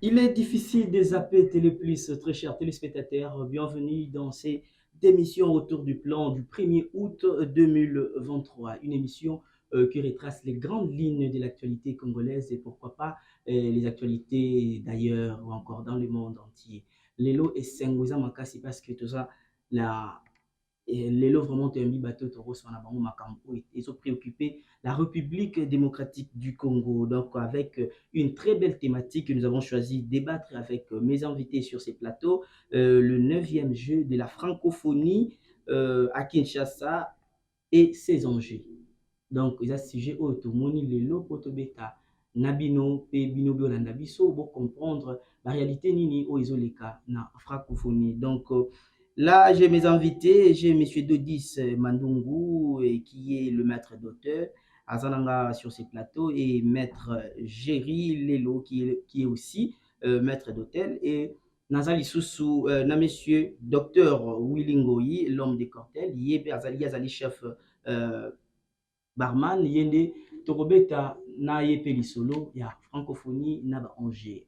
Il est difficile de zapper Téléplus, très chers téléspectateurs. Bienvenue dans cette émission autour du plan du 1er août 2023. Une émission qui retrace les grandes lignes de l'actualité congolaise et pourquoi pas les actualités d'ailleurs ou encore dans le monde entier. Lelo et Sengoza Makasi parce que tout ça, la et lelo vraiment un bateau toro sur la bango makambo et ils ont préoccupé la République démocratique du Congo. Donc avec une très belle thématique que nous avons choisi de débattre avec mes invités sur ces plateaux, le 9e jeu de la francophonie à Kinshasa et ses enjeux. Donc il y a ce sujet où tout le monde lelo potobeta nabino pe bino biolanda biso pour comprendre la réalité nini o izoleka na francophonie. Donc là, j'ai mes invités, j'ai M. Dodis Mandungu, qui est le maître d'auteur, Azananga sur ces plateaux, et maître Jerry Lelo, qui est aussi maître d'hôtel, et Nazali Soussou, na monsieur docteur Willingoyi, l'homme des cartels, Yebe Azali Azali chef barman, Yende Torobeta na Yepe Lisolo, ya francophonie na ba Angers.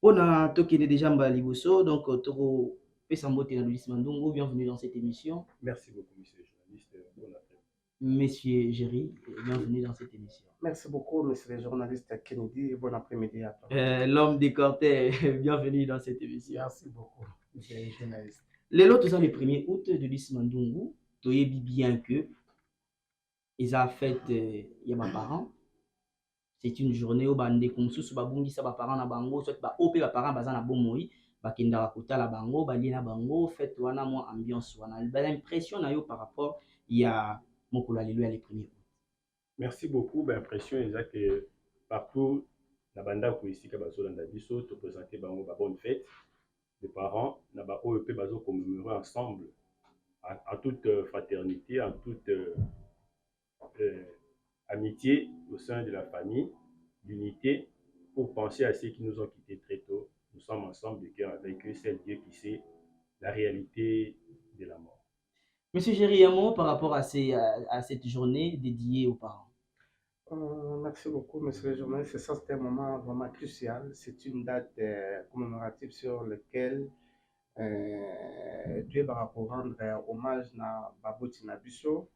On a toqué déjà Mbaliboso, donc Toro Pesambote na Luis Mandungu, bienvenue dans cette émission. Merci beaucoup, monsieur le journaliste. Bon après. Monsieur Géry, bienvenue dans cette émission. Merci beaucoup, monsieur le journaliste Kennedy, et bon après-midi à toi. L'homme des cortèges, bienvenue dans cette émission. Merci beaucoup, monsieur le journaliste. Les lots, le 1er août de Luis Mandungu, tu sais bien que ils ont fait, il y a mes parents. C'est une journée où bande comme sous babungi sa ba parents na bango, soit ba opé ba parents bazana bomoi, ba kinda kota la bango, ba lina bango, fait wana mo ambiance wana. Ba l'impression na yo par rapport il y a mokolo lelo ya le 1er août. Merci beaucoup. Ben, impression est que partout, la banda pour ici, que bazo landa biso, te présenter bango ba bonne fête. Les parents, na ba OEP bazo commémorer ensemble, en toute fraternité, en toute amitié au sein de la famille, l'unité, pour penser à ceux qui nous ont quittés très tôt. Nous sommes ensemble de cœur avec eux, c'est Dieu qui sait la réalité de la mort. Monsieur Gériamo, par rapport à cette journée dédiée aux parents. Merci beaucoup, monsieur le journaliste. Ça, c'est un moment vraiment crucial. C'est une date commémorative sur laquelle Dieu va rendre hommage à Baboti Nabiso.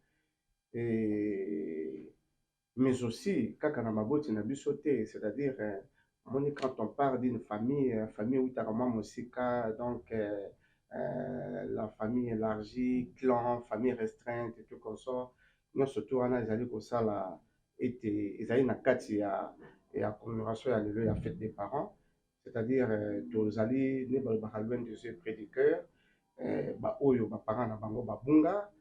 Mais aussi, Kakana Baboti Nabiso, c'est-à-dire, quand on parle d'une famille, famille où tu as vraiment Mosika, donc la famille élargie, clan, famille restreinte et tout comme ça. Nous, surtout, on a des ça là. Ils ont une carte et la commémoration à la fête des parents, c'est-à-dire tous allés ne pas loin de ce prédicateur, bah oyo bah parents na bango bah bunga,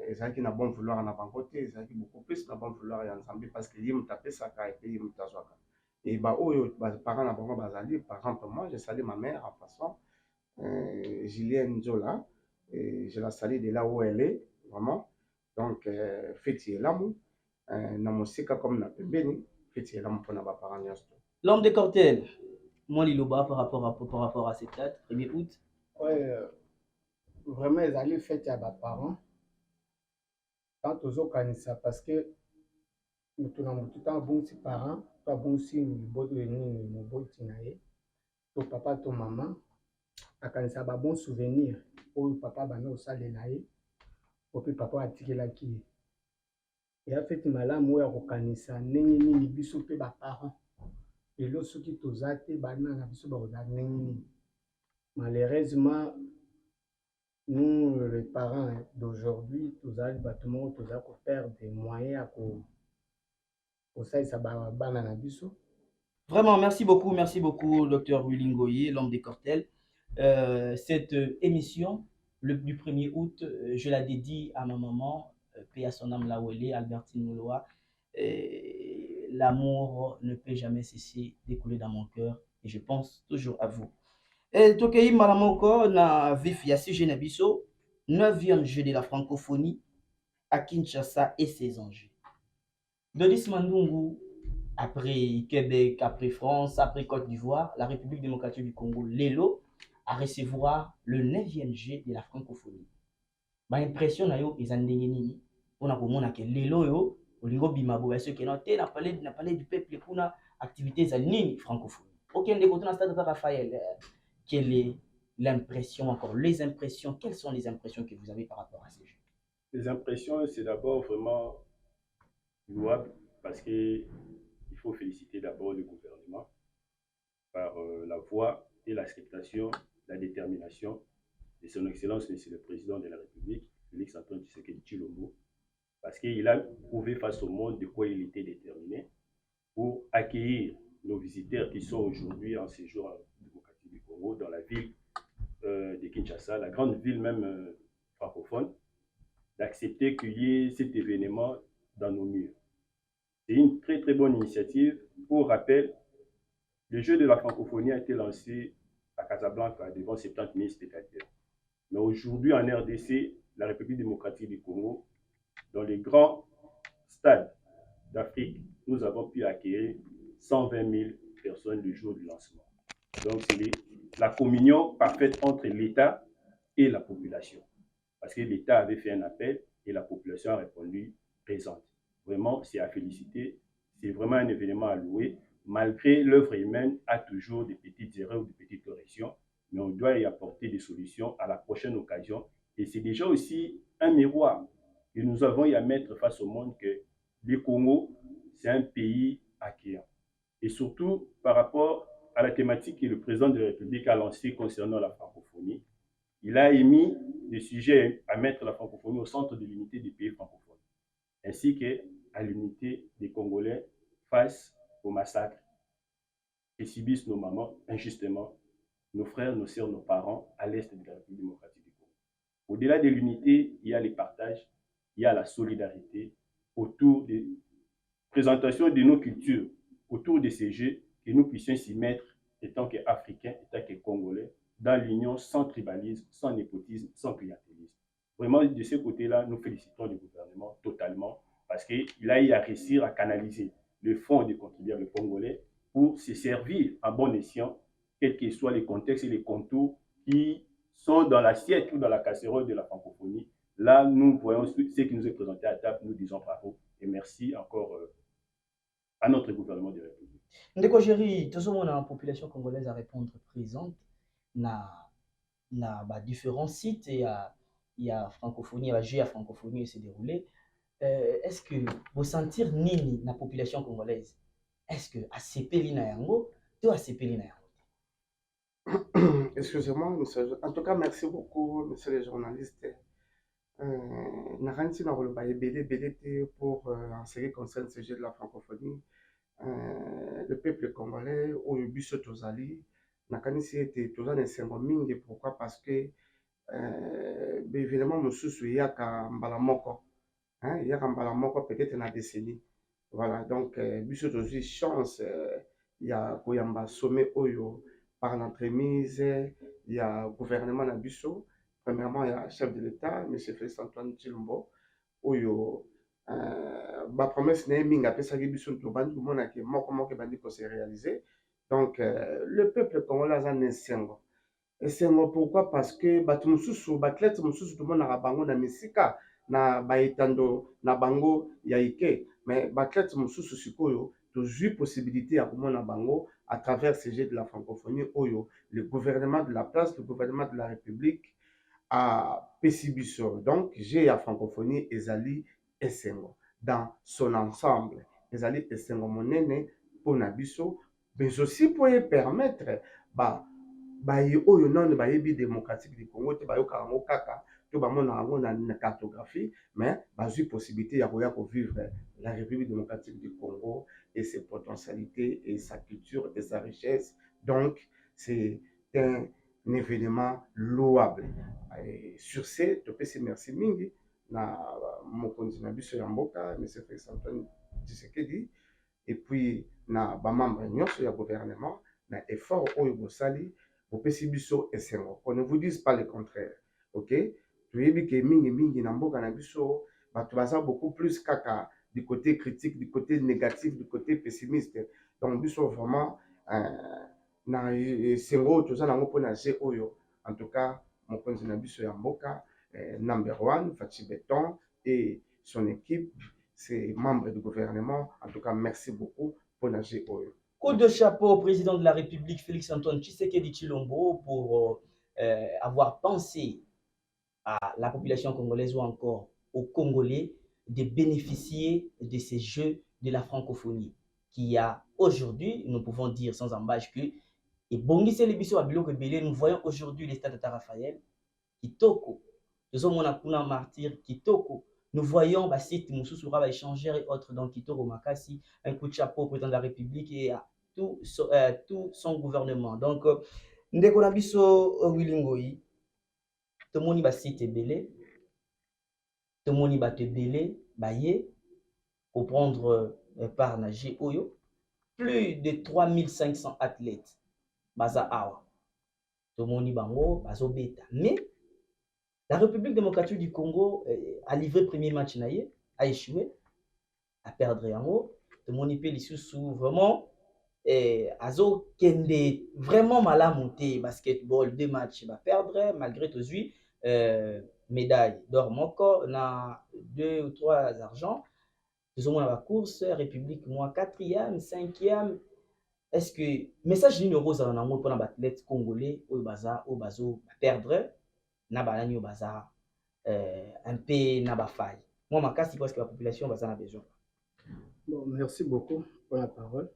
ils ont qui na bon vouloir na bango te, ils ont qui beaucoup plus na bon vouloir ya nzambe parce que yim tapé ça et puis yim tazwaka. Et bah oyo bah parents na bango bah allés, par exemple moi je salue ma mère en passant, Julienne Zola, et je la salue de là où elle est vraiment. Donc fête l'amour. Namusika comme na pembeni fiti elamu mpona ba parents nyonso. L'homme de cartel, moi Liloba par rapport à cette date 1er août. Ouais, vraiment ils allaient fête à ba parents quand aux kanisa parce que mutu na mutu ta bon si parents ta bon si bodo ni moboti na ye to papa to maman akanisa ba bon souvenir oyo papa bana osalela ye opi papa atikelaki ye. Et a fait malamu ya kokanisa ndenge nini biso mpe baparent lelo soki toza te bana na biso bakoza ndenge nini. Malheureusement nous les parents d'aujourd'hui tozali bato moko toza koperdre des moyens ya kosalisa bana na biso. Vraiment, merci beaucoup, docteur Willingoye, l'homme des cartels. Cette émission du 1er août, je la dédie à ma maman, paix à son âme là où elle est, Albertine Mouloa. L'amour ne peut jamais cesser d'écouler dans mon cœur et je pense toujours à vous. Et Tokei Malamoko na vif ya sujet na biso, 9e jeu de la francophonie à Kinshasa et ses enjeux. Dodis Mandungu, après Québec, après France, après Côte d'Ivoire, la République démocratique du Congo, l'ELO, à recevoir le 9e jeu de la francophonie. Ma impression na yo ezandenge nini on a komona ke lelo yo olingo bimabo ya ceux qui n'ont pas parlé du peuple kuna activités za nini francophonie. Ok, on est dans stade de Raphaël. Quelle est l'impression encore, les impressions, quelles sont les impressions que vous avez par rapport à ces jeux? Les impressions, c'est d'abord vraiment louable parce qu'il faut féliciter d'abord le gouvernement par la voix et l'acceptation, la détermination de son Excellence, Monsieur le Président de la République, Félix Antoine Tshisekedi Tshilombo, parce qu'il a prouvé face au monde de quoi il était déterminé pour accueillir nos visiteurs qui sont aujourd'hui en séjour en démocratie du Congo dans la ville de Kinshasa, la grande ville même francophone, d'accepter qu'il y ait cet événement dans nos murs. C'est une très très bonne initiative. Pour rappel, le jeu de la francophonie a été lancé à Casablanca devant 70 000 spectateurs. Mais aujourd'hui, en RDC, la République démocratique du Congo, dans les grands stades d'Afrique, nous avons pu accueillir 120 000 personnes le jour du lancement. Donc, c'est la communion parfaite entre l'État et la population. Parce que l'État avait fait un appel et la population a répondu présente. Vraiment, c'est à féliciter. C'est vraiment un événement à louer. Malgré l'œuvre humaine a toujours des petites erreurs ou des petites corrections, mais on doit y apporter des solutions à la prochaine occasion. Et c'est déjà aussi un miroir que nous avons à mettre face au monde que le Congo, c'est un pays accueillant. Et surtout par rapport à la thématique que le président de la République a lancée concernant la francophonie, il a émis des sujets à mettre la francophonie au centre de l'unité des pays francophones, ainsi qu'à l'unité des Congolais face au massacre que subissent nos mamans injustement, nos frères, nos sœurs, nos parents à l'est de la République démocratique du Congo. Au-delà de l'unité, il y a les partages, il y a la solidarité autour des présentations de nos cultures, autour de ces jeux, que nous puissions s'y mettre étant qu'Africains, étant que Congolais, dans l'union sans tribalisme, sans népotisme, sans clientélisme. Vraiment, de ce côté-là, nous félicitons le gouvernement totalement parce qu'il a eu à réussir à canaliser le fonds des contribuables congolais pour se servir en bon escient, quels que soient les contextes et les contours qui sont dans l'assiette ou dans la casserole de la francophonie. Là, nous voyons ce qui nous est présenté à table, nous disons bravo et merci encore à notre gouvernement de la République. Ndeko Géry, tout le monde a la population congolaise à répondre présente na différents sites et il y a francophonie, il y a francophonie et s'est déroulé. Est-ce que vous sentir nini la population congolaise? Est-ce que ACP na yango, to ACP na yango? Excusez-moi, monsieur. En tout cas, merci beaucoup, monsieur le journaliste. Naranti na roloba ebele pour en ce qui concerne ce jeu de la francophonie. Le peuple congolais oyo biso tozali nakanisi ete toza na esengo mingi. Pourquoi? Parce que évidemment mosusu eyaka mbala moko, eyaka mbala moko peut-être na décennie. Voilà, donc biso tozwi chance ya koyamba sommet oyo par l'entremise ya gouvernement na biso. Premièrement, il y a le chef de l'État, M. Félix Antoine Tshilombo, oyo ba promesse na mingi apesaki biso tobandi komona ke moko ebandi kose réaliser. Donc le peuple congolais aza na esengo. Esengo pourquoi? Parce que bato mosusu baathlète mosusu tomonaka bango na misika na baetando na bango ya ike, mais baathlète mosusu sikoyo tozwi possibilité ya komona bango à travers ce jeu de la francophonie oyo le gouvernement de la place, le gouvernement de la République à Pessibiso. Donc, j'ai la francophonie ezali esengo dans son ensemble. Ezali esengo monene pour Nabiso, mais aussi pour y permettre oyo non bayebi démocratique du Congo te bayoka yango kaka to bamona yango na cartographie, mais bazwi possibilité ya koya vivre la République démocratique du Congo et ses potentialités et sa culture et sa richesse. Donc, c'est un événement louable. Et sur ce, je peux dire merci mingi na mokonzi na biso ya mboka, M. Félix Antoine Tshisekedi, et puis na bamembre nyonso ya gouvernement, na effort oyo bosali, bopesi biso esengo. On ne vous dise pas le contraire, ok? Toyebi ke mingi na mboka na biso, bato baza beaucoup plus kaka du côté critique, du côté négatif, du côté pessimiste. Donc biso vraiment na esengo toza nango mpona je oyo, en tout cas mokonzi na biso ya mboka number one Fachi Beton et son équipe, ses membres du gouvernement. En tout cas, merci beaucoup pour la GOE. Coup de chapeau au président de la République, Félix-Antoine Tshisekedi Tshilombo, pour avoir pensé à la population congolaise ou encore aux Congolais de bénéficier de ces Jeux de la francophonie, qui a aujourd'hui, nous pouvons dire sans embâche que, et Bongise Lebiso à Biloko Belé, nous voyons aujourd'hui les stades de Raphaël, Kitoko, nous avons un martyr, Kitoko, nous voyons Bassit Moussou va échanger et autres dans Kitoko Makassi, un coup de chapeau au président de la République et à tout son gouvernement. Donc, Ndeko Nabiso Willingoyi, tomoni basite ebele, tomoni bato ebele baye pour prendre part na Jeux oyo. Plus de 3500 athlètes baza awa. Tomoni bango bazobeta. Mais la République démocratique du Congo a livré premier match na ye, a échoué, a perdre yango. Tomoni pe lisusu vraiment azo kende vraiment malamu te basketball, 2 matchs va perdre malgré tout lui médaille d'or moko na 2 ou 3 argent. Nous avons la course République moi 4e, 5e. Est-ce que message ni rose na ngo pour l'athlète congolais au baza au bazo perdre na balani au baza un peu na ba faille. Moi ma casse parce que la population baza na besoin. Bon, merci beaucoup pour la parole.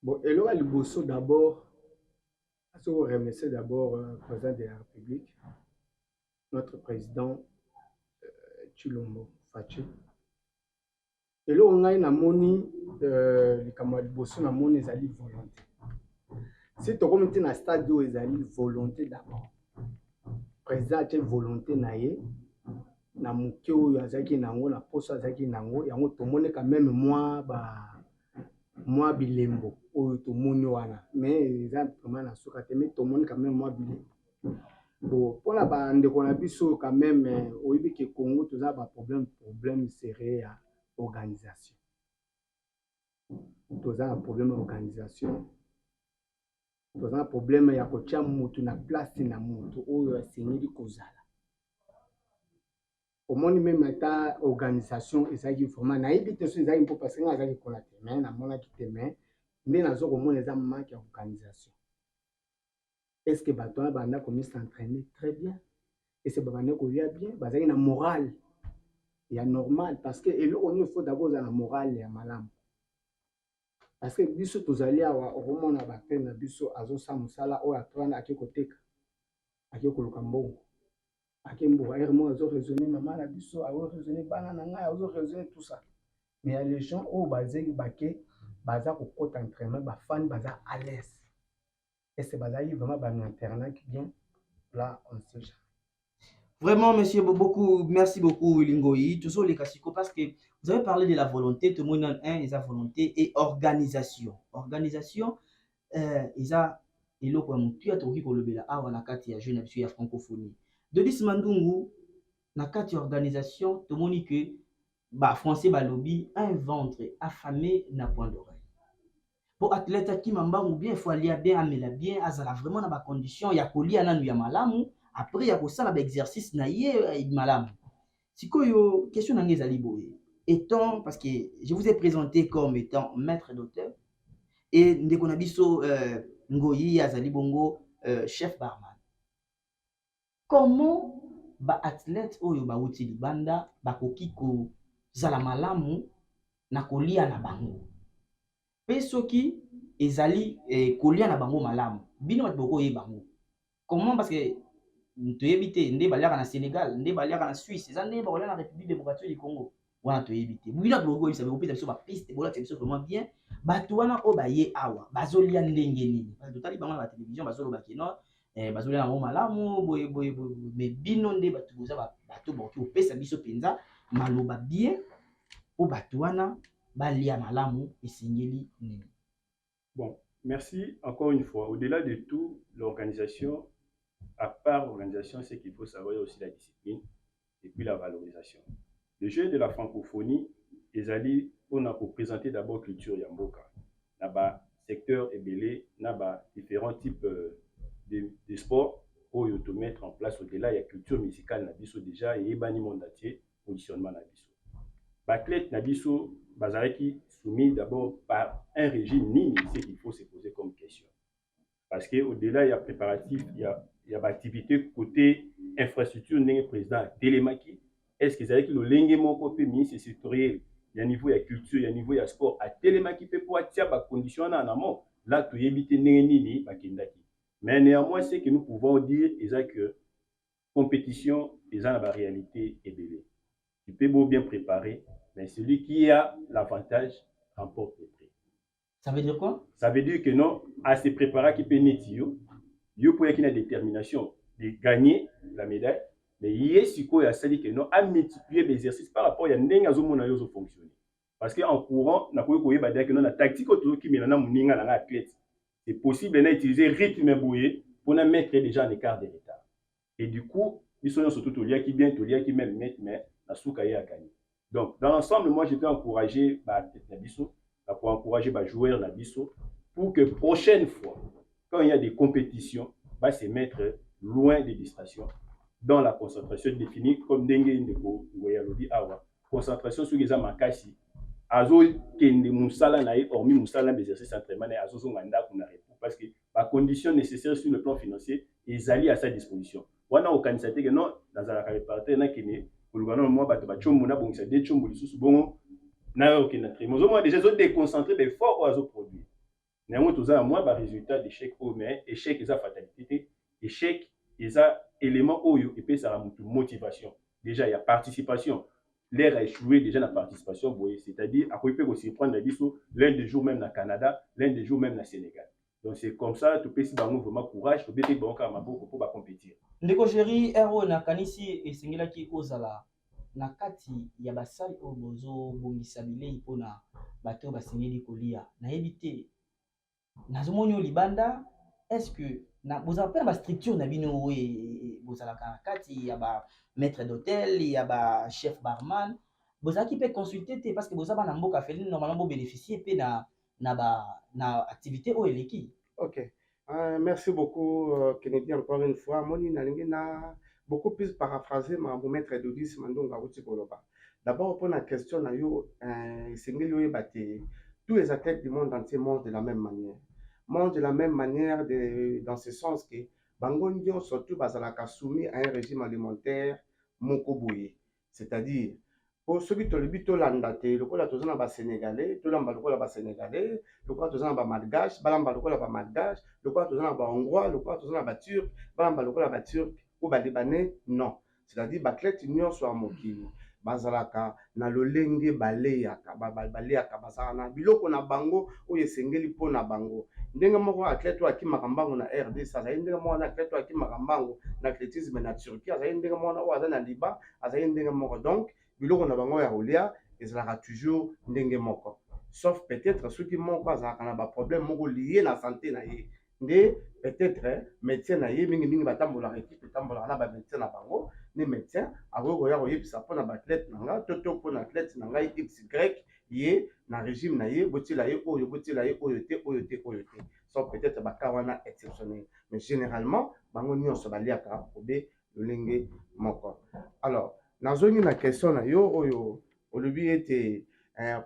Bon, et là, le bosso d'abord, je remercie d'abord le président de la République, notre président Tshilombo Fachi. Et là, on a une amoni, les camarades bosso, une amoni, ils allaient volonté. Si tu as un stade où ils allaient volonté d'abord, le président a une volonté naïe, na muke oyo azaki nango na poso azaki nango yango tomone quand même moi bilembo oyo tomoni wana mais eza vraiment na suka te mais tomoni quand même moi bilembo bon pona ba ndeko na biso quand même oyebi ke Congo toza ba problème sérieux ya organisation toza na problème organisation toza na problème ya kotia mutu na place na mutu oyo asengeli kozala. Au monde même ta organisation ezaki vraiment nayebi te so ezaki mpo parce que nga azaki kola te mais namonaki te mais nde nazo komona eza manque ya organisation. Est-ce que bato wana banda komi s'entraîner très bien? Est-ce que babanda kolia bien? Bazaki na morale ya normal parce que eloko nini faut d'abord ozala na morale ya malamu parce que biso tozali awa okomona batere na biso azosala mosala oyo atwana ake koteka ake koluka mbongo akembo airement azo raisonner maman na biso azo raisonner bana na ngai azo raisonner tout ça mais les gens au bazeli bake baza ko kota entraînement ba fan baza à l'aise et c'est bazali vraiment ba internat qui bien là on sait jamais. Vraiment, monsieur, beaucoup, merci beaucoup, Willingoyi. Toujours les classiques, parce que vous avez parlé de la volonté, tout le monde a une volonté et organisation. Organisation, ils ont, et là, comme tu as trouvé pour le bela, on a quatre jeunes à la francophonie. De 10 mandungu, na quatre organisation, tout le monde que, bah, français, bah, lobby, un ventre affamé n'a point d'oreille. Pour athlète qui m'a ou bien, il faut aller bien, amener bien, azala vraiment dans ma condition, il y a colis à nan malamu. Après, il y a ça l'exercice naïe malamu. Si koyo question nangé zali boye. Étant parce que je vous ai présenté comme étant maître d'auteur et ndeko na biso ngoyi azali bongo chef barman. Comment ba athlète oyo ba uti libanda ba koki ko zala malamu na kolia na bango. Pe soki ezali kolia na bango malamu. Bino bat boko ye bango. Comment parce que toyebi te nde baliaka na Sénégal nde baliaka na Suisse eza nde bakolia na République démocratique du Congo wana toyebi te bwina logo yebisa bopesa biso bapiste bolakisa biso vraiment bien bato wana oyo baye awa bazolia ndenge nini parce que totali bango na batelevizio bazoloba keno bazolia yango malamu boye mais bino nde bato boza bato bakoki kopesa biso mpenza maloba bien po bato wana balia malamu esengeli nini. Bon, merci encore une fois. Au-delà de tout, l'organisation, à part l'organisation, c'est qu'il faut savoir aussi la discipline et puis la valorisation. Le jeu de la francophonie, on a représenté d'abord culture Yamboka. Là-bas, secteur ébélé, là-bas, différents types de sports pour te mettre en place. Au-delà, il y a culture musicale, Nabiso déjà, et Ebani Monde entier, positionnement Nabiso. Athlète Nabiso, bazalaki soumis d'abord par un régime nini, c'est qu'il faut se poser comme question. Parce qu'au-delà, il y a préparatif, il y a activité côté infrastructure, ndenge président Télémaki. Est-ce que c'est que le lingue mon côté ministre sectoriel, il y a niveau, il y a culture, il y a niveau, il y a sport, à Télémaki peut pour attirer des conditions en amont. Là, tu évites nini, bakendaki. Mais néanmoins, c'est que nous pouvons dire, c'est que compétition, c'est la réalité est belée. Tu peux beau bien préparer, mais celui qui a l'avantage remporte le prix. Ça veut dire quoi? Ça veut dire que non, à se préparer qui peut netio, il peut y avoir une détermination de gagner la médaille, mais il y a ce qu'il y a, c'est que non, à multiplier l'exercice par rapport à n'enga zomo na yozo fonctionner. Parce qu'en courant, on a pas dire que non, la tactique autour qui mène à moninga na athlète, c'est possible d'utiliser rythme bouillé pour mettre déjà en écart de retard. Et du coup, ils sont surtout au lien qui bien, au lien qui même mettre, mais la soukaye a gagné. Donc, dans l'ensemble, moi, je vais encourager Nabiso, pour encourager les joueurs Nabiso, pour que prochaine fois, quand il y a des compétitions, va se mettre loin des distractions, dans la concentration définie comme Dengue Ndeko Ngoyalodi Awa. Concentration sur les amakasi, azo kende musala na ye, hormis musala d'exercice entraînement, azo zonganda kuna repos, parce que la condition nécessaire sur le plan financier, ils allient à sa disposition. Wana okanisate que non, dans la répartie, na kene, pour le gouvernement, moi, bato bachombo na bongisa de chombo lisusu bongo, na yo kena très. Mozo moi déjà zo déconcentré des forts oiseaux produits. Néanmoins, tout ça, moi, bah résultat d'échec au mais échec ils a fatalité, échec ils a élément oyo et puis ça a motivation. Déjà il y a participation. L'air a échoué déjà la participation, c'est-à-dire à quoi il peut aussi prendre l'un des jours même au Canada, l'un des jours même au Sénégal. Donc c'est comme ça, tu peux si vraiment courage, tu peux être bon pour compétir. Ndeko Chéri, ero na kanisi esengelaki ozala na kati ya basali oyo bozobongisa bilei mpona bato oyo basengeli kolia. Nayebi te nazomoni oyo libanda, est-ce que bozala mpe na bastructure na bino oyo bozalaka na kati ya bamaître d'hôtel ya bachef barman, bozalaki mpe consulté te parce que boza bana mboka feli normalement bobénéficie mpe na activité oyo eleki. Ok. Merci beaucoup, Kennedy, encore une fois. Moni Nalingina, beaucoup plus paraphrasé, ma maître Dodis Mandonga Koloba. D'abord, pour la question, tous les athlètes du monde entier mangent de la même manière. Mangent de la même manière dans ce sens que Bangondion, surtout, bazalaka soumis à un régime alimentaire mokobouye. C'est-à-dire, pour ceux qui ont l'andaté, le cola tozana ba sénégalais, tout l'amba le cola ba sénégalais, le cola tozana ba malgache, balamba le cola ba malgache, le cola tozana ba hongrois, le cola tozana ba turc, balamba le cola ba turc ou ba libanais, non. C'est-à-dire baklet union soit mokili. Bazalaka na lolenge baleyaka, baleyaka bazana biloko na bango ou yesengeli po na bango. Ndenge moko athlète wa ki makambango na RD, ça ndenge moko na athlète wa ki makambango na athlétisme na Turquie, ça ndenge moko na wa na Liban, ça ndenge moko donc biloko na bango ya kolia ezalaka toujours ndenge moko, sauf peut-être ceux qui moko azalaka na baproblème moko lié na santé na ye nde peut-être médecin na ye mingi batambolaka équipe etambolaka na bamédecin na bango ne médecin akoki koya koyebisa mpo na baathlète na ngai to mpo na athlète na ngai xy ye na régime na ye botiela ye oyo botiela ye oyo te oyo te oyo te, sauf peut-être baka wana exceptionnel, mais généralement bango nyonso baliaka obe lolenge moko. Alors nazongi na question na yo oyo olobi ete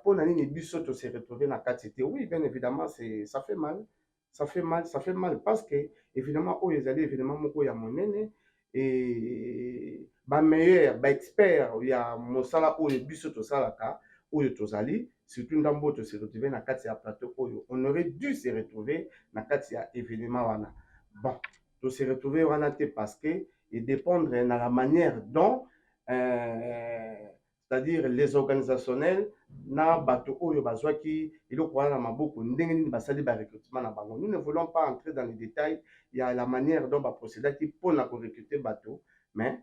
pour nani biso to se retrouver na kati te. Oui, bien évidemment, ça fait mal. Ça fait mal parce que évidemment oyo ezali évidemment moko ya monene et ba meilleur ba expert ya mosala oyo biso to salaka oyo tozali surtout ndambo to se retrouver na kati ya plateau oyo on aurait dû se retrouver na kati ya événement wana. Bon, to se retrouver wana te parce que et dépendre na la manière dont c'est-à-dire les organisationnels na bato oyo bazwaki eloko wana na maboko ndenge nini basali ba recrutement na bango. Nous ne voulons pas entrer dans les détails, il y a la manière dont ba procédaki pour na recruter bato, mais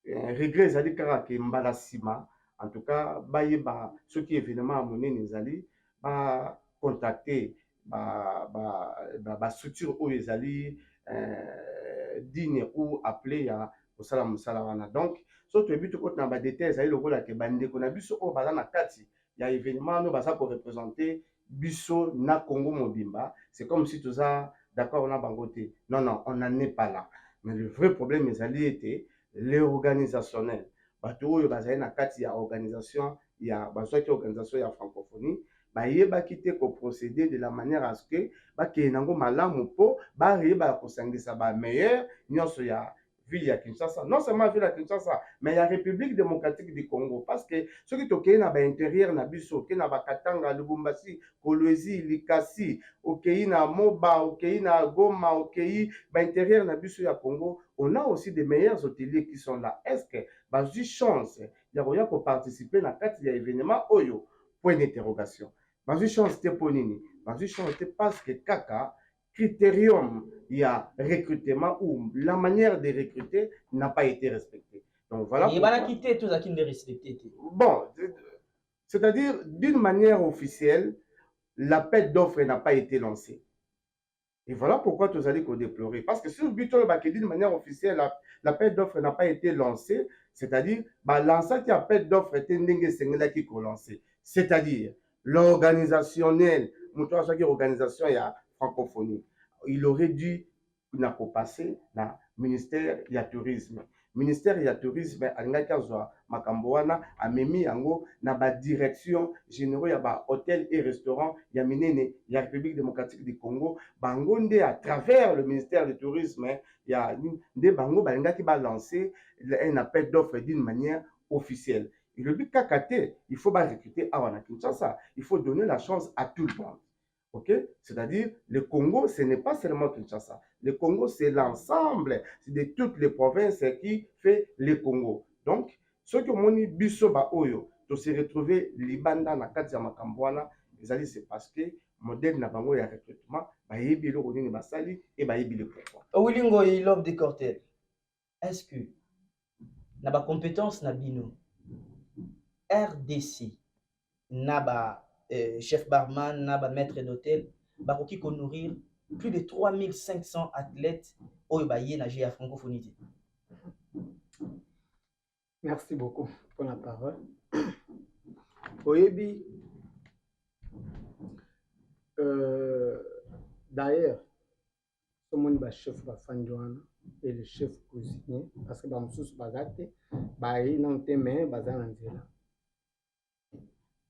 regret ezali kaka ke mbala sima en tout cas bayeba soki événement monene ezali ba contacter ba structure oyo ezali digne ou appelé ya kosala mosala wana. Donc so toyebi tokoti na badetail ezali lokola ke bandeko na biso oyo baza na kati ya événement oyo baza korepresente biso na Congo mobimba, c'est comme si toza d'accord na bango te. Non, non, on n'en est pas là. Mais le vrai problème ezali ete les organisationnels bato oyo bazali na kati ya organisation ya bazwaki organisation ya francophonie bayebaki te koprocéder de la manière à ce que bakende nango malamu mpo bayeba kosangisa bameilleur nyonso ya ville ya Kinshasa, non seulement ville ya Kinshasa, mais ya République démocratique du Congo, parce que soki tokei na baintérieur na biso okei na bakatanga Lubumbashi Kolwezi Likasi okei na Moba okei na Goma okei baintérieur na biso ya Congo, on a aussi des meilleurs hôteliers qui sont là. Est-ce que bazwi chance ya koya koparticiper na kati ya événement oyo? Point d'interrogation. Bazwi chance te mpo nini? Bazwi chance te parce que kaka critérium il y a recrutement ou la manière de recruter n'a pas été respectée. Donc voilà. Et voilà quitter tous à qui ne respecter. Bon, c'est-à-dire d'une manière officielle, l'appel d'offres n'a pas été lancé. Et voilà pourquoi tous allez déplorer. Parce que si le but est d'une manière officielle, l'appel d'offres n'a pas été lancé, c'est-à-dire, lancer l'appel d'offres était qui lancé. C'est-à-dire, l'organisationnel, l'organisation il y a francophonie, il aurait dû passer dans le ministère du tourisme. Ministère ya tourisme alingaki azwa makambo wana amemi yango na ba direction généraux ya ba hôtel et restaurant ya minene ya République démocratique du Congo bango nde à travers le ministère du tourisme ya nde bango balingaki ba lancer un appel d'offres d'une manière officielle. Et le but kakate, il faut ba recruter à Kinshasa, il faut donner la chance à tout le monde. Ok, c'est-à-dire le Congo, ce n'est pas seulement Kinshasa. Le Congo, c'est l'ensemble de toutes les provinces qui fait le Congo. Donc, ceux qui ont dit biso ba oyo, to se retrouver libanda na kati ya makambo wana, c'est parce que modèle na bango ya recrutement, ba yebi lo nini basali et ba yebi le pourquoi. Owilingo il l'homme des cartels. Est-ce que na ba compétence na bino RDC na ba chef barman, na ba maître d'hôtel, bakoki ko nourrir plus de 3500 athlètes au baye na GA francophonie. Merci beaucoup pour la parole. Oyebi, d'ailleurs, tout le monde va chef va fandouana et le chef cuisinier parce que ba mususu bazate ba yi na nteme bazana nzela.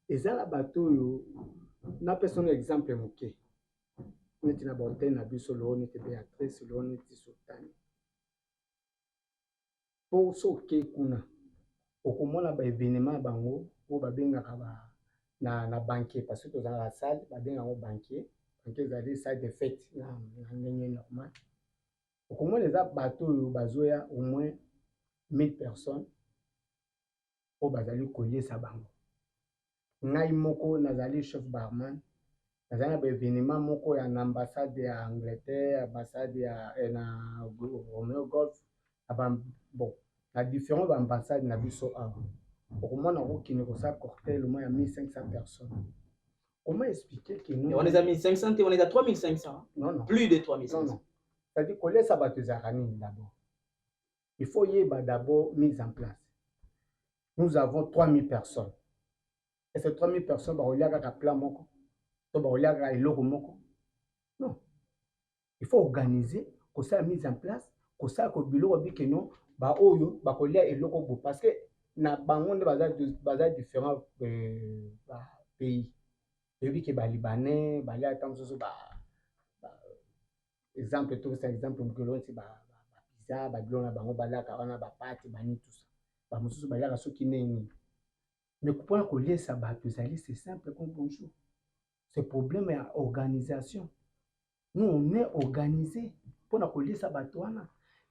Ezala bato yo na personne exemple moké. Neti na bonté na biso lo neti Béatrice lo neti Sultani. Po soke kuna okomona ba événement bango o ba bengaka ba na banquier parce que tozala la salle ba bengaka banquier ezali salle de fête na ndenge normal. Okomona eza bato oyo bazoya au moins 1000 personnes po bazali koliesa bango. Ngai moko nazali chef barman nazali na ba événement moko ya na ambassade ya Angleterre, ambassade ya na Romeo Golf bon na différents ambassades na biso awa. Okomona okokende kosala cocktail au moins ya 1500 personnes. Comment expliquer que nous... On est à 1500 et on est à 3500. Non, non. Plus de 3500. Non, non. C'est-à-dire qu'on laisse abattre les aramis d'abord. Il faut y avoir d'abord mise en place. Nous avons 3000 personnes. Et ces 3000 personnes, bah, on y a un plan moko. On y a un logo moko. Non. Il faut organiser, que ça mise en place, que ça, que le bureau que non, bah, oyo, bah, on y a un logo parce que na bangonde bazar différents pays. Et puis que les Libanais, les exemple, tout ça, exemple, c'est pizza, babilona, bango, balaka, on a pâte, bani, tout ça. Bamususu, balaka, ceux qui n'est. Mais pour qu'on laisse ça, c'est simple comme bonjour. Ce problème est organisation. Nous, on est organisé pour qu'on laisse ça,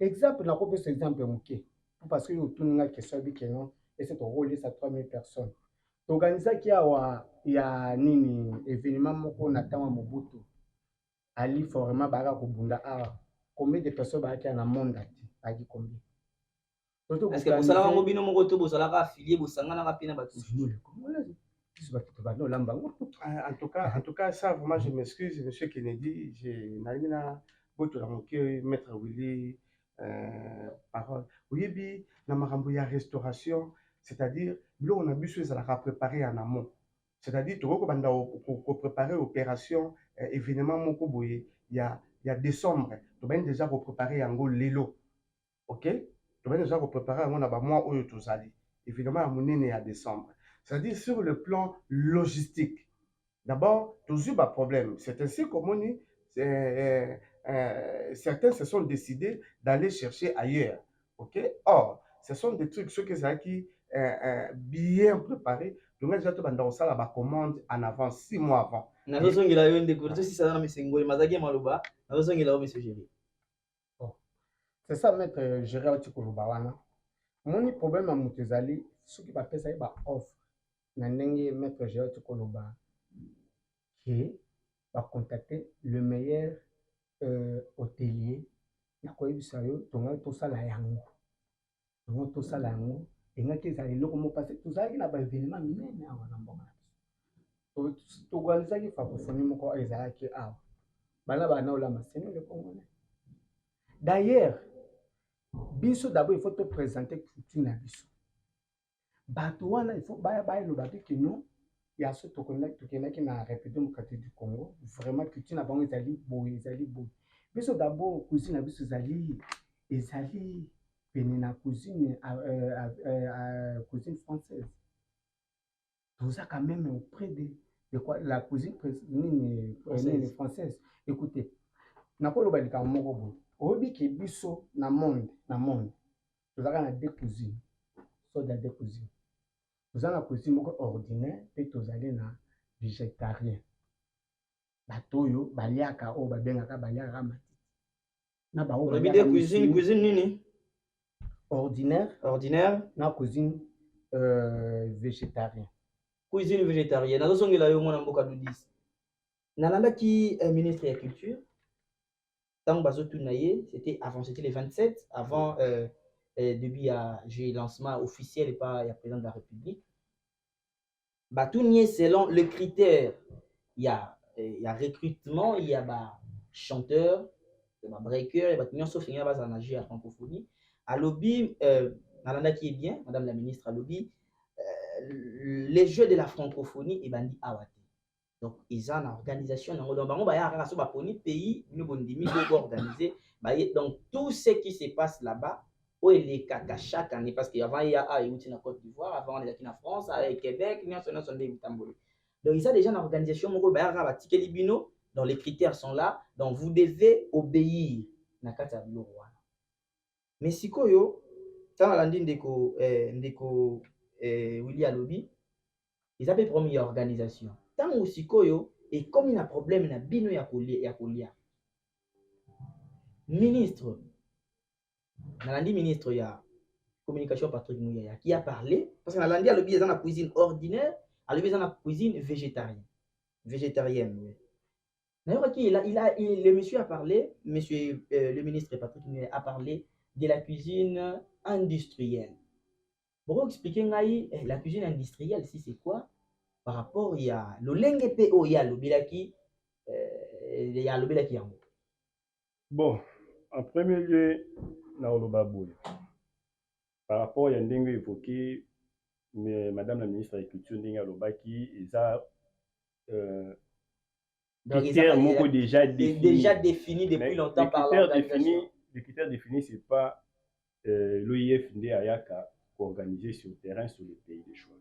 exemple, on a copié cet exemple, parce que tout le monde qui soit dit que non, et c'est au rôle de 3000 personnes. L'organisation qui a nini événement moko na tama Mobutu ali forma baka kubunda awa combien de personnes ba qui na monde ati combien est-ce que vous savez mobino moko to vous allez affilier vous sangana rapina batu en tout cas ça vraiment je m'excuse monsieur Kennedy j'ai na boto la moké maître Willy parole oui na makambo ya restauration. C'est-à-dire, là, on a besoin de la préparer en amont. C'est-à-dire, tu vas préparer l'opération, événement, il y a décembre. Tu vas déjà préparer en gros l'élo. Ok? Tu vas déjà préparer en gros mois où tu allais. Évidemment, à mon année à décembre. c'est-à-dire sur le plan logistique. D'abord, toujours un problème. C'est ainsi comme on dit, certains se sont décidés d'aller chercher ailleurs. Ok? Or, ce sont des trucs, ceux qui bien préparés. Donc, déjà, tu vas ça la commande en avance, 6 mois avant. nazosongela yo ndeko tosi sana na misengo mazaki maloba nazosongela yo monsieur Géry. Bon. C'est ça, maître Gérard Otikolobawana. Mon problème à Moutezali, ceux qui appellent ça, bah, offre. Nanenge maître Gérard Otikoloba, qui va contacter le meilleur hôtelier. Na koyebisa yo, tonga tosala yango. Tonga tosala yango. Engaki ezali eloko moko parce que tozalaki na ba événement minene awa na mbongo na biso. Toorganisaki francophonie moko ezalaki awa. Bana bana olama seno le congolais. D'ailleurs, biso d'abord il faut te présenter culture na biso. Bato wana il faut baya eloba te que non ya so tokendaki na République démocratique du Congo vraiment culture na bango ezali boye. Biso d'abord cuisine na biso ezali pene na cuisine cuisine française. Tout ça quand même auprès de quoi la cuisine française. Écoutez, nakoloba likambo moko boye. Oyebi ke biso na monde tozalaka na deux cuisines. So da deux cuisines. Tozala na cuisine moko ordinaire pe tozali na végétarien. Bato oyo baliaka oyo babengaka baliaka matiti. Na ba oyo baliaka cuisine nini? Ordinaire na cuisine végétarien. Cuisine végétarienne. Nazosongela yo mwana mboka Dudis. Nalandaki ministre de la culture. Tant c'était avant, c'était les 27, avant début à lancement officiel et pas il y a président de la République. Batounier selon le critère, il y a recrutement, il y a chanteur, il y a breaker, il y a sauf il y a base en agir à francophonie. À lobby, Nalanda qui est bien, Madame la ministre à lobby, les jeux de la francophonie et bandi awate. Donc, ils ont une organisation. Donc, il y a un pays qui organisé. Donc, tout ce qui se passe là-bas, où il est chaque année, parce qu'avant, il y a la Côte d'Ivoire, avant, il y a en France, avec Québec, il y a donc, il y a déjà une organisation. Donc, les critères sont là. Donc, vous devez obéir. Mais si vous avez ndeko William Lobby, ils avaient promis une organisation. Tant aussi et comme il y a un problème, il y a bino ya kolia. Ministre, Nalandi ministre ya communication Patrick Mouyaya qui a parlé parce que Nalandi a le biais dans la cuisine ordinaire, a le biais dans la cuisine végétarienne. D'ailleurs, le monsieur a parlé, le ministre Patrick Mouyaya a parlé de la cuisine industrielle. Pour expliquer la cuisine industrielle, si c'est quoi? Par rapport il y a le lenge PO il y a le bilaki yango. Bon, en premier lieu na olobaboy. Par rapport il y a ndenge évoqué mais madame la ministre de la culture ndenge alobaki eza critères moko déjà défini depuis longtemps par l'organisation. Les critères définis c'est pas l'OIF ndé ayaka organiser sur le terrain sur le pays de choix.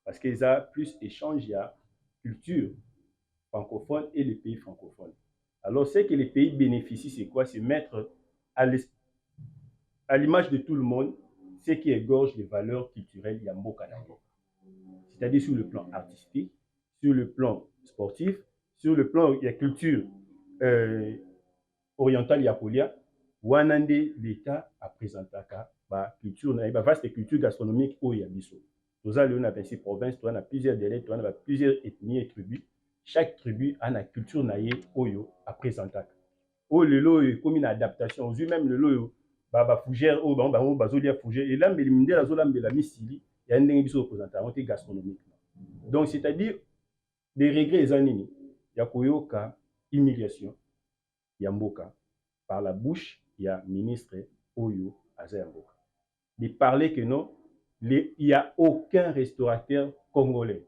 Parce qu'ils ont plus échange, il y a culture francophone et les pays francophones. Alors, ce que les pays bénéficient, c'est quoi? C'est mettre à l'image de tout le monde ce qui égorge les valeurs culturelles Yambo Kanango. C'est-à-dire sur le plan artistique, sur le plan sportif, sur le plan de la culture orientale Yapolia, Wanande, l'État a présenté la culture, la vaste culture gastronomique au Yabiso. Nous avons une province, on a plusieurs dialectes, on a plusieurs ethnies et tribus. Chaque tribu a une culture naïe oyo à présenter. Oh le lot comme une adaptation, aux même le lot baba fougère oh bah bazolia fougère et là mais l'immunité la zone la misili il y a une émission représentation gastronomique. Donc c'est-à-dire des regrets les années il y a koyoka humiliation yamboka par la bouche il y a ministre oyo azayamboka de parler que non il n'y a aucun restaurateur congolais.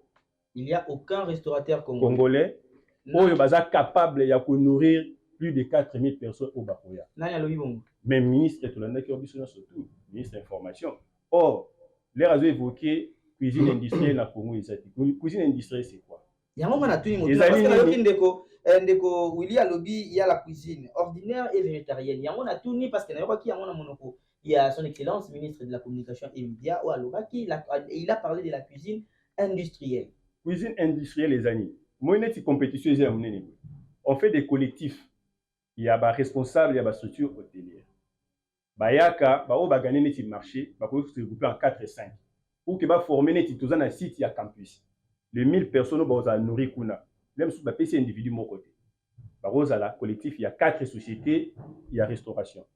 Il n'y a aucun restaurateur congolais qui est capable de nourrir plus de 4000 personnes au Bakoya. Même ministre, tout le monde qui a surtout ministre de l'information. Or, les réseaux évoqués cuisine industrielle na Congo ezati. Cuisine industrielle c'est quoi? Yango mona tuni moto Ezali parce que nini? nayoki ndeko Willy alobi il y a la cuisine ordinaire et végétarienne. Yango na tuni parce que nayoki yango na monoko. Il y a son excellence ministre de la communication et médias ou alobaki il a parlé de la cuisine industrielle. Cuisine industrielle les amis. Moi neti compétition ezali monene. On fait des collectifs. Il y a ba responsable, il y a ba structure hôtelière. Bayaka, ba o ba gagner neti marché, ba ko se regrouper en 4 et 5. Pour que ba former neti toza na site ya campus. Les 1000 personnes ba za nourrir kuna. Même sous ba PC individu mon côté. Ba roza la collectif, il y a 4 sociétés, il y a restauration.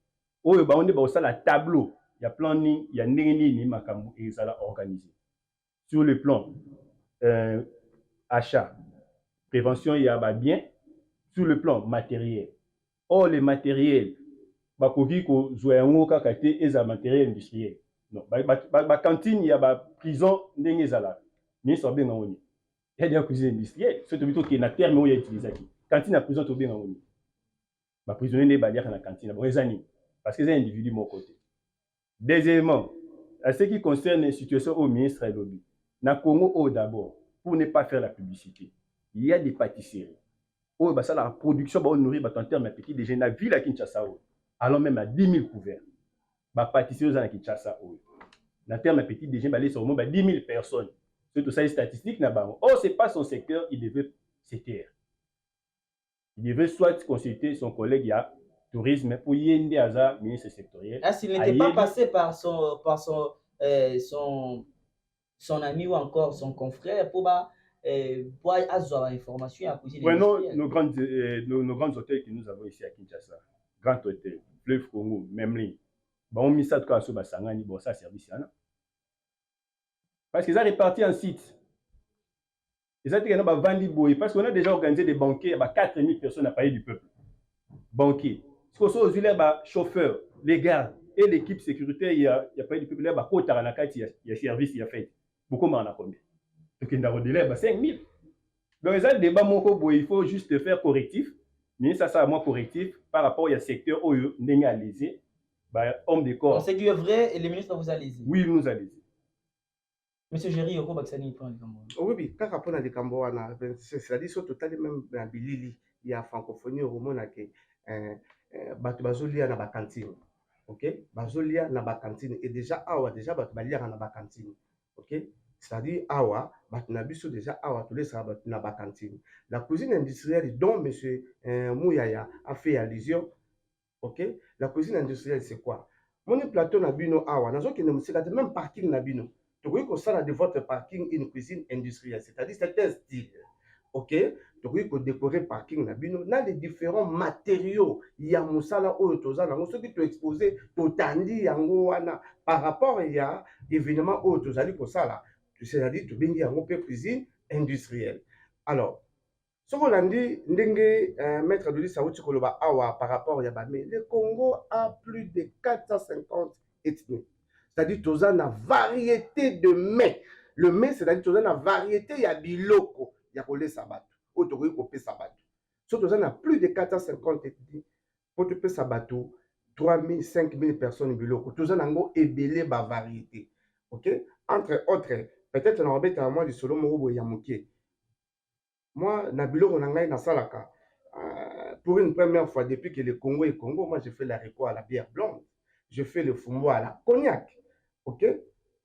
Oyo ba onde ba osala tableau, il y a planning, il y a ni makambu et ça la organisé. Sur le plan achat, prévention, il y a ba bien. Sur le plan matériel. Or, les matériels, bakoki ko zoyango kaka te eza matériel industriel. Non, ba cantine, il y a ba prison ndenge ezala. Mais ça bien ngoni. Il y a des cuisine industrielle, c'est plutôt que na terme où il y a utilisé qui. Cantine à prison to bien ngoni. Ba prisonnier ne ba dire na cantine, ba ezani parce que c'est un individu mon côté. Deuxièmement, à ce qui concerne la situation au ministre et lobby. Na Congo d'abord, pour ne pas faire la publicité, il y a des pâtisseries. Oh, bah ça, la production, bah, on nourrit, bah, en termes de petit déjeuner, la ville à Kinshasa, alors même à 10 000 couverts. Bah, pâtisseries à Kinshasa, en termes de petit déjeuner, bah, les sur bah, 10 000 personnes. C'est tout ça, les statistiques, oh, c'est pas son secteur, il devait se taire. Il devait soit consulter son collègue, il y a tourisme, pour y aider à ministre sectoriel. Ah, s'il n'était pas passé par son ami ou encore son confrère pour avoir l'information à cuisine. Ouais, non, nos grands hôtels que nous avons ici à Kinshasa, Grand Hôtel, Fleuve Congo, Memling, on mis ça de cas sur Basangani, bon, ça service. Parce qu'ils ont réparti en sites. Ils ont dit qu'ils ont vendu boy parce qu'on a déjà organisé des banquets, il y a 4000 personnes à payer du peuple. Banquiers. Ce qu'on soit aux chauffeurs, les gardes et l'équipe sécuritaire, il y a payé du peuple, il y a service, il y a fait. Beaucoup m'en a combien? Donc il y a 5000. Donc, les débats, il faut juste faire correctif. Mais ça, c'est moi correctif par rapport au secteur où il y a lésé. Homme de corps. C'est que vrai et le ministre vous a lésé. Oui, il nous a lésé. Monsieur Géry, Yoko Baksani, prend le Cambo. Oui, quand on a des Cambo, c'est-à-dire sur total même dans Bilili, il y a francophonie au moment où Bazolia na ba cantine. OK? Bazolia na ba cantine. Et déjà, déjà, Bazolia na ba cantine. OK? C'est-à-dire, Batunabiso déjà, tous les sabats na ba cantine. La cuisine industrielle dont M. Mouyaya a fait allusion, ok? La cuisine industrielle, c'est quoi? Mon plateau nabino nazo qui ne me même parking nabino. Tu vois que ça de votre parking une cuisine industrielle, c'est-à-dire c'est un style, ok? Tu vois que décorer parking nabino, na les différents matériaux, il y a musala otoza, na ce qui tu exposé, totandi yango wana par rapport il y a évidemment otozali pour ça là. C'est-à-dire tu bengi yango pe cuisine industrielle. Alors, ce qu'on a dit, maître de l'Issaouti Koloba Awa par rapport à Yabamé, le Congo a plus de 450 ethnies. C'est-à-dire que tu as une variété de mets. Le mets, c'est-à-dire que tu as une variété, il y a biloko, il y a kolé sabat, ou tu as kopé sabat. Surtout, tu as plus de 450 ethnies. Pour te payer sabato, 3000, 5000 personnes biloko. Tu as une ébélé ba variété. OK? Entre autres, peut-être on a un moins de solo moro yamuké. Moi, Nabilo Ronangai Nasalaka, pour une première fois depuis que le Congo est Congo, moi je fais la réco à la bière blonde, je fais le fumbo à la cognac. Ok?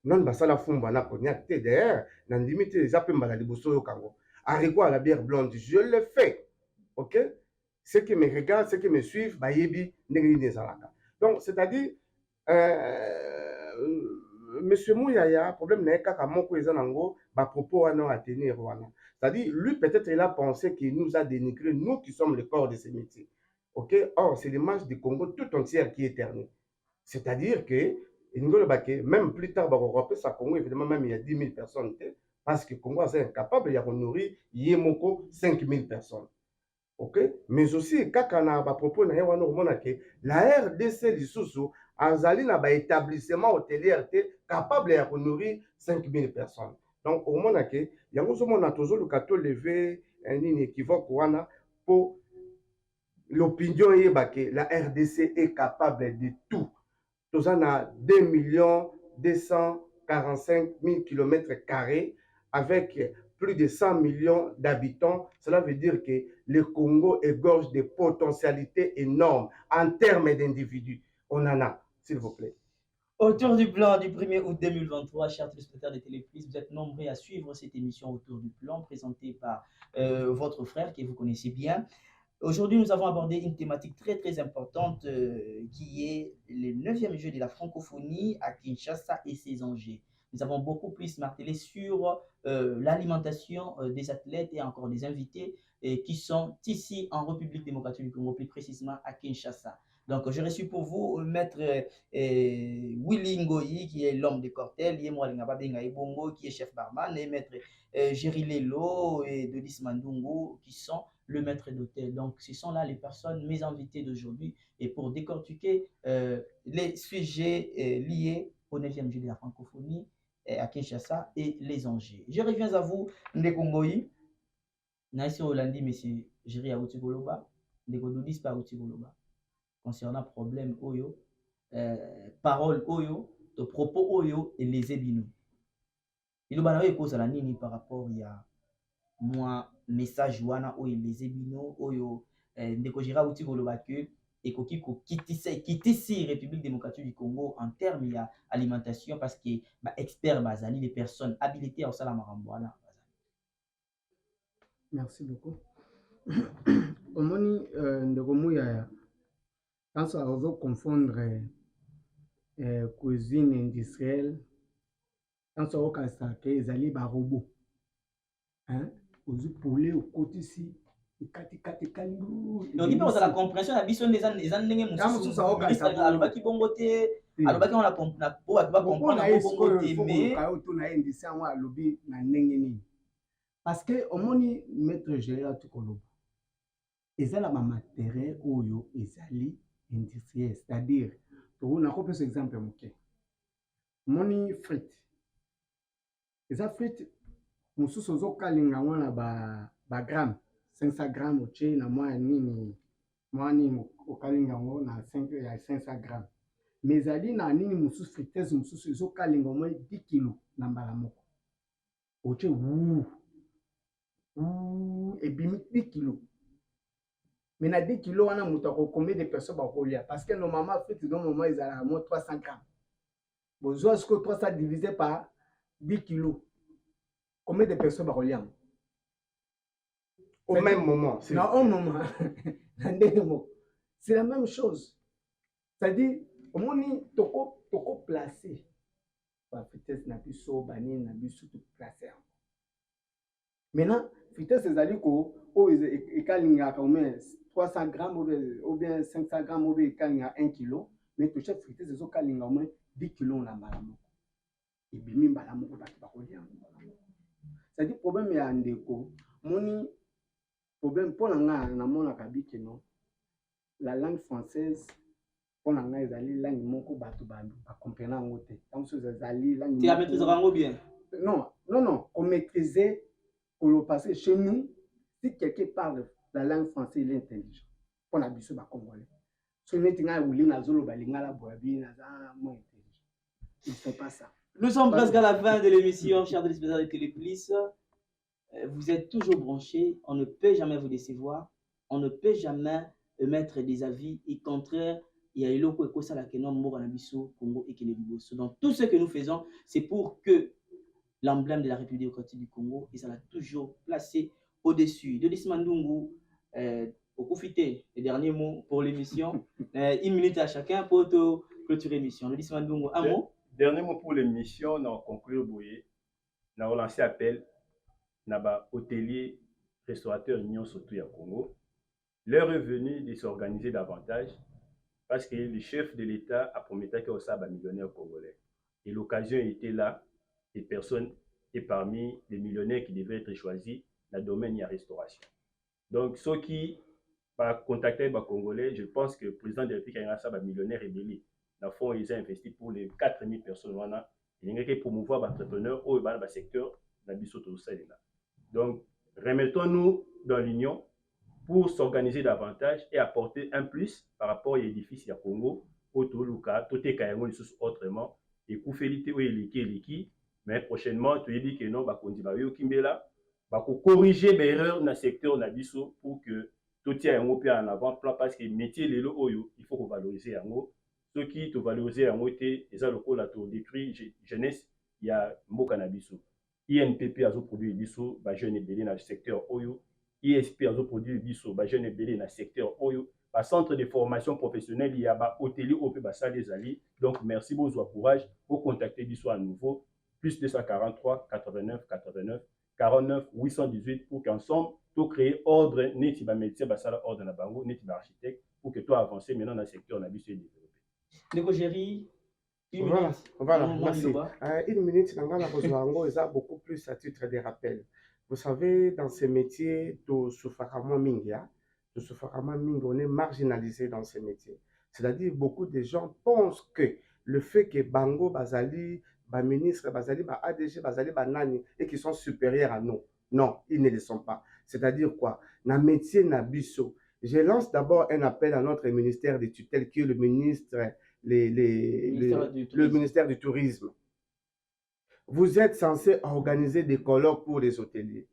Non, bah ça la fumbo à la cognac. T'es derrière, Nandimite les appels maladiboso au Congo. À réco à la bière blonde, je le fais. Ok? Ceux qui me regardent, ceux qui me suivent, bah yebi, negri Salaka. Donc, c'est-à-dire, Monsieur Mouyaya, problème n'est qu'à mon cousin, bah propos à non à tenir. C'est-à-dire, lui, peut-être, il a pensé qu'il nous a dénigré, nous qui sommes le corps de ces métiers. OK? Or, c'est l'image du Congo tout entière qui est ternée. C'est-à-dire que, même plus tard, ça Congo, évidemment, même il y a 10 000 personnes, parce que le Congo est incapable, il y a nourri, Yemoko, 5 000 personnes. OK? Mais aussi, quand on a propos, la RDC, l'Issoussou, Azali n'a pas établissement hôtelier capable de nourrir 5 000 personnes. Donc, au moment où il y a toujours le levé un équivoque pour l'opinion que la RDC est capable de tout. Tous en a 2 200 45 000 km² avec plus de 100 millions d'habitants. Cela veut dire que le Congo égorge des potentialités énormes en termes d'individus. On en a, s'il vous plaît. Autour du plan du 1er août 2023, chers téléspectateurs de Téléplus, vous êtes nombreux à suivre cette émission Autour du plan présentée par votre frère que vous connaissez bien. Aujourd'hui, nous avons abordé une thématique très importante qui est le 9e jeu de la francophonie à Kinshasa et ses enjeux. Nous avons beaucoup plus martelé sur l'alimentation des athlètes et encore des invités qui sont ici en République démocratique du Congo, plus précisément à Kinshasa. Donc, je reçu pour vous Maître Willy Ngoyi, qui est l'homme de Cortel, qui est chef barman, et Maître Jerry Lelo et Delis Mandungo, qui sont le maître d'hôtel. Donc, ce sont là les personnes, mes invités d'aujourd'hui, et pour décortiquer les sujets liés au 9e jeu de la francophonie à Kinshasa et les enjeux. Je reviens à vous, Ndeko Ngoyi. Naïsi Hollandi, monsieur Jerry Aoutigoloba, Ndeko Doudis par Aoutigoloba. Concernant problème Oyo, parole Oyo, de propos Oyo et les ébinous. Il y a une cause à la nini par rapport à moi message wana oyo les ébinous oyo ndeko jira uti koloba que ekoki ko kitisi République démocratique du Congo en termes ya alimentation parce que ba expert bazali les personnes habilitées à osala makambo wana. Merci beaucoup. Omoni ndeko Muyaya quand ça va confondre cuisine industrielle quand ça va ça que ezali ba robot hein ozu poulet au côté ici kati kalingu donc il peut avoir la compréhension la vision des ndenge mususu alobaki bongo te alobaki on la comprendre po ba comprendre bongo te mais to na indicien wa alobi na ndenge nini parce que omoni maître général tukoloba ezala ma matériel oyo ezali industriel c'est-à-dire to na ko pesa exemple moke moni frites eza frites mosusu ozokalinga wana ba gramme 500 grammes otie na mwa nini okalinga yango na 500 grammes mais ezali na nini mosusu friteuse mosusu ezokalinga mwa 10 kilo na mbala moko otie ebimi 10 kilo mais na 10 kilo wana moto akocombien de personnes bakolia parce que normalement frite donc moment ezalaka mwa 300 grammes bozwa siko 300 divisé par 10 kilos. Combien de personnes bakolia au même moment? Non, au moment. C'est la même chose. C'est-à-dire, au moment toko placé, la vitesse n'a plus so banine n'a plus tout placé. Maintenant, vitesse c'est à dire que ekalinga comme 300 grammes ou bien 500 grammes ou bien ekalinga 1 kilo, mais tu chef vitesse c'est okalinga au moins 10 kilos na balamo. Et bimi balamo ko bakolia. C'est-à-dire problème ya ndeko moni problème pour na mona kabiki non la langue française pour nga ezali langue moko bato ba comprendre ngo te tant que ezali langue tu la maîtrises rango bien non on maîtriser pour le passer chez nous si quelqu'un parle la langue française il est intelligent pour na biso ba congolais so neti nga wuli na zolo ba lingala boabi na za moins intelligent il fait pas ça. Nous sommes presque à la fin de l'émission, chers téléspectateurs de Téléplus. Vous êtes toujours branchés, on ne peut jamais vous décevoir, on ne peut jamais émettre des avis et contraire, il y a l'eau qui est la Congo et Kenebiboso. Donc tout ce que nous faisons, c'est pour que l'emblème de la République démocratique du Congo, et ça l'a toujours placé au-dessus. De Mandungu, au profiter, les derniers mots pour l'émission, 1 minute à chacun pour clôturer l'émission. De Mandungu, un mot. Dernier mot pour l'émission, on a conclu Boye, on a relancé appel à hôteliers, restaurateurs, union surtout à Congo. L'heure est venue de s'organiser davantage parce que le chef de l'État a promis qu'il y a un millionnaire congolais. Et l'occasion était là, des personnes et parmi les millionnaires qui devaient être choisis dans le domaine de la restauration. Donc, ceux qui ont contacté les Congolais, je pense que le président de la République a un millionnaire rébellé. Dans le fond, ils ont investi pour les 4000 personnes. Il y a promouvoir les entrepreneurs dans le secteur de la Bissau-Toussaint. Donc, remettons-nous dans l'union pour s'organiser davantage et apporter un plus par rapport à l'édifice à Congo, au Toluca, tout est carrément autrement. ekufeli oyo eleki mais prochainement toyebi que non bakonzi bayoki mbela bakocorrige baerreur na secteur na biso pour que totia yango mpe en avant plan parce que métier lelo oyo il faut kovaloriser yango soki tovaloriser yango te eza lokola todétruire jeunesse ya mboka na biso. INPP azoproduire biso bajeune ebele na secteur oyo, ISP azoproduire biso bajeune ebele na secteur oyo, centre de formation professionnelle il y a hôtelier au peu basali ezali. Donc merci beaucoup, courage pour contacter biso à nouveau plus 243 89 89 49 818 pour qu'ensemble tout créer ordre neti ba métier basala ordre na bango neti ba architecte pour que toi avancer maintenant dans le secteur na biso développer. Ndeko Géry, voilà, merci. Une minute, ça beaucoup plus à titre de rappel. Vous savez, dans ces métiers, on est marginalisé dans ces métiers. C'est-à-dire, beaucoup de gens pensent que le fait que Bango, Bazali, ministre, Bazali, ADG, Bazali, Nani, et qui sont supérieurs à nous. Non, ils ne le sont pas. C'est-à-dire quoi? Dans le métier Nabiso, je lance d'abord un appel à notre ministère de tutelle qui est le ministre. Le ministère du Tourisme. Vous êtes censé organiser des colloques pour les hôteliers.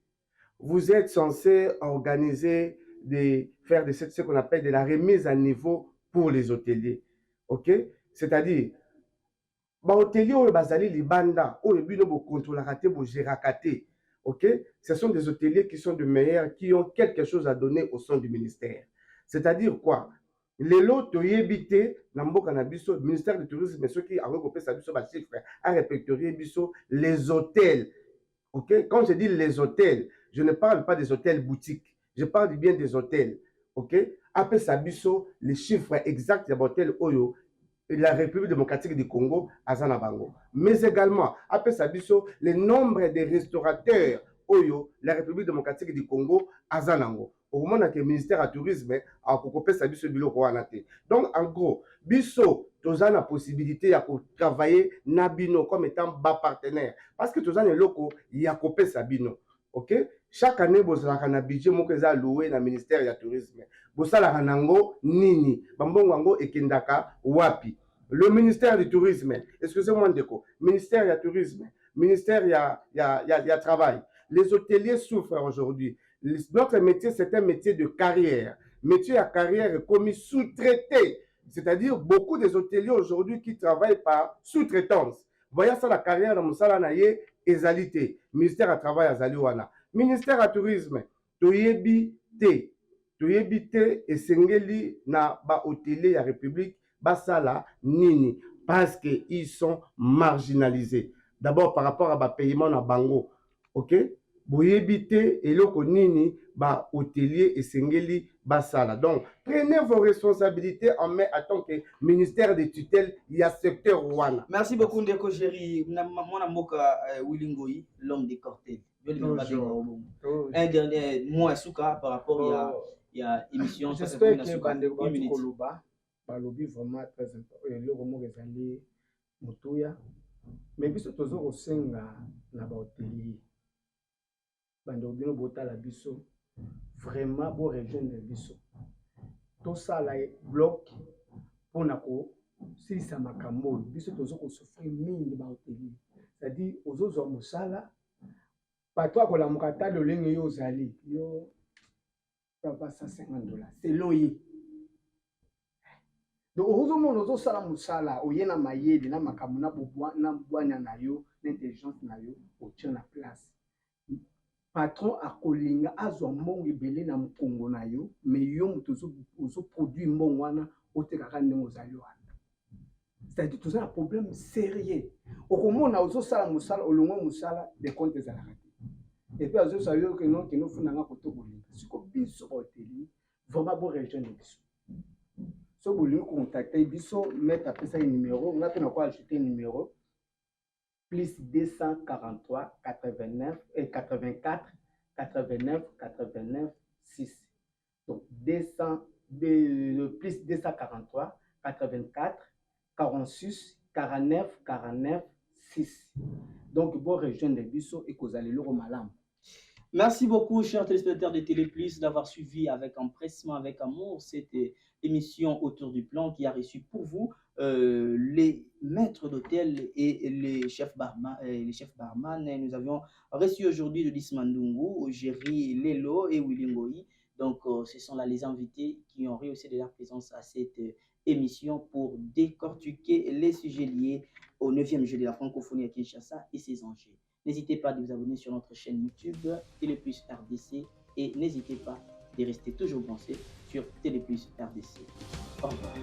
Vous êtes censé organiser faire ce qu'on appelle de la remise à niveau pour les hôteliers. Ok? C'est-à-dire, hôteliers ou bazali libanda ou bino bo contrôler bo gérakate. Ok? Ce sont des hôteliers qui sont de meilleurs, qui ont quelque chose à donner au sein du ministère. C'est-à-dire quoi? Les lots évité le ministère du tourisme, mais ceux qui ont recoupé sa biso, a répertorié biso les hôtels. Ok? Quand je dis les hôtels, je ne parle pas des hôtels boutiques, je parle bien des hôtels. Ok? Après sa biso, les chiffres exacts des hôtels Oyo, la République démocratique du Congo, Azanabango. Mais également, après sa biso, le nombre de restaurateurs Oyo, la République démocratique du Congo, Azanango. Au moment où le ministère du tourisme a coupé sa biso bilo roanate. Donc en gros, biso toza la possibilité de travailler nabino comme étant bas partenaire parce que toza les locaux il a coupé sa bino. OK? Chaque année vous avez un budget mo keza loué na ministère du tourisme. Bosala nango nini, bambongo ngo ekendaka wapi. Le ministère du tourisme, excusez-moi ndeko, ministère du tourisme, ministère ya travail. Les hôteliers souffrent aujourd'hui. Notre métier, c'est un métier de carrière. Métier à carrière est commis sous-traité. C'est-à-dire beaucoup des hôteliers aujourd'hui qui travaillent par sous-traitance. Voyez ça, la carrière dans Moussala Naye, ezalité. Ministère à travail à Zaliwana. Ministère à tourisme, Toyebi et Sengeli na ba hôtelier à République, Basala Nini. Parce qu'ils sont marginalisés. D'abord par rapport à ba paiement na Bango. OK? Boyebite et loko nini ba hôtelier et sengeli basala. Donc prenez vos responsabilités en main en tant que ministère de tutelle, il y a secteur Rwanda. Merci beaucoup Ndeko Géry, mwana mboka Wilingoi, l'homme des cortèges. Un dernier mot à Souka par rapport à émission. J'espère que Bandeko Koloba balobi vraiment très important. Le romo ezali mutuya. Mais biso tozo kosenga na ba hôtelier. Bando bino botala biso vraiment bo rejoindre biso to sala bloc pona ko silisa makambo biso tozo ko souffrir mingi ba hôtelier c'est-à-dire ozozo musala pato akola mukata le lenge yo zali yo papa $150 c'est loyer donc ozo mono ozo sala musala oyena mayeli na makambo na bobwana na yo l'intelligence na yo o tient la place. Patron a kolinga azwa mbongo ebele na mkongo na yo mais yo mutu ozo produit mbongo wana otekaka ndenge ozali wana. C'est-à-dire toza un problème sérieux. Okomona ozo sala musala olongo musala des comptes ezalaka te. Et puis ozo sayo que non que no funanga koto kolinga. Siko biso hôtelier vraiment bon rejoindre biso. So bolingo contacter biso mettre apesa numéro, on a pe na quoi ajouter numéro plus 243 89 et 84 89 89 6. Donc plus 243 84 46 49 49 6. Donc bon rejoindre biso et que vous allez le malam. Merci beaucoup, chers téléspectateurs de Télé Plus, d'avoir suivi avec empressement, avec amour cette émission autour du plan qui a reçu pour vous les maîtres d'hôtel et les chefs barman. Et nous avions reçu aujourd'hui de Mandungu, Jerry Lelo et Willy Ngoyi. Donc, ce sont là les invités qui ont réussi de leur présence à cette émission pour décortiquer les sujets liés au 9e jeu de la francophonie à Kinshasa et ses enjeux. N'hésitez pas de vous abonner sur notre chaîne YouTube Téléplus RDC et n'hésitez pas de rester toujours branchés sur Téléplus RDC. Au revoir.